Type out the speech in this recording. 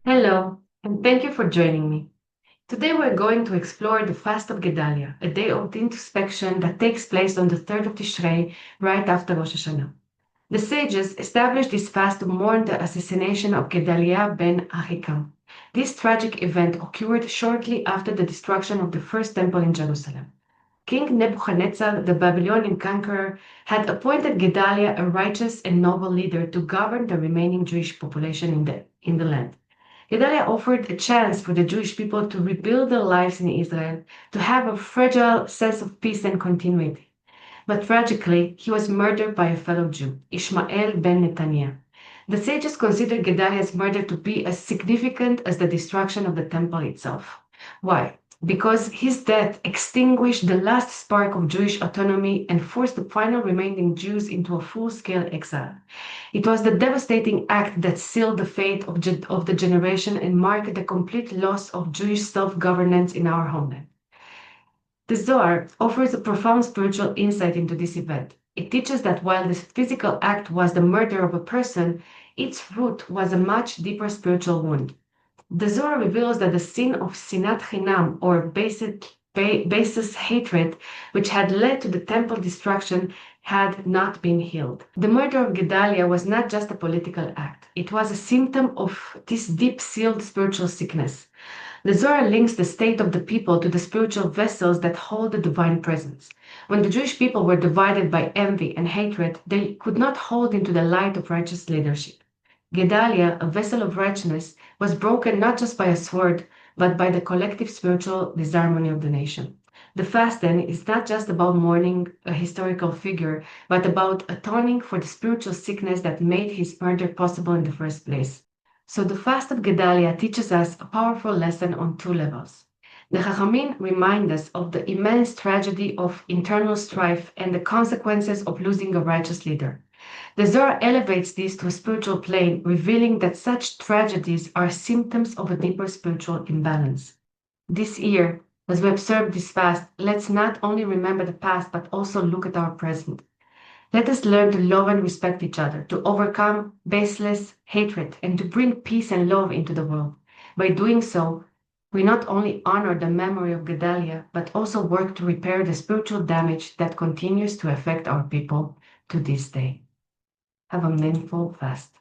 Hello, and thank you for joining me. Today we're going to explore the fast of Gedalia, a day of introspection that takes place on the 3rd of Tishrei, right after Rosh Hashanah. The sages established this fast to mourn the assassination of Gedalia ben Ahikam. This tragic event occurred shortly after the destruction of the first temple in Jerusalem. King Nebuchadnezzar, the Babylonian conqueror, had appointed Gedalia a righteous and noble leader to govern the remaining Jewish population in the land. Gedalia offered a chance for the Jewish people to rebuild their lives in Israel, to have a fragile sense of peace and continuity. But tragically, he was murdered by a fellow Jew, Ishmael ben Netaniah. The sages considered Gedaliah's murder to be as significant as the destruction of the temple itself. Why? Because his death extinguished the last spark of Jewish autonomy and forced the final remaining Jews into a full-scale exile. It was the devastating act that sealed the fate of the generation and marked the complete loss of Jewish self-governance in our homeland. The Zohar offers a profound spiritual insight into this event. It teaches that while the physical act was the murder of a person, its root was a much deeper spiritual wound. The Zohar reveals that the sin of sinat chinam, or baseless hatred, which had led to the temple destruction, had not been healed. The murder of Gedalia was not just a political act. It was a symptom of this deep-sealed spiritual sickness. The Zohar links the state of the people to the spiritual vessels that hold the divine presence. When the Jewish people were divided by envy and hatred, they could not hold into the light of righteous leadership. Gedalia, a vessel of righteousness, was broken not just by a sword, but by the collective spiritual disharmony of the nation. The fast, then, is not just about mourning a historical figure, but about atoning for the spiritual sickness that made his murder possible in the first place. So the fast of Gedalia teaches us a powerful lesson on two levels. The Chachamim remind us of the immense tragedy of internal strife and the consequences of losing a righteous leader. The Zohar elevates this to a spiritual plane, revealing that such tragedies are symptoms of a deeper spiritual imbalance. This year, as we observe this fast, let's not only remember the past, but also look at our present. Let us learn to love and respect each other, to overcome baseless hatred, and to bring peace and love into the world. By doing so, we not only honor the memory of Gedalia, but also work to repair the spiritual damage that continues to affect our people to this day. Have a meaningful fast.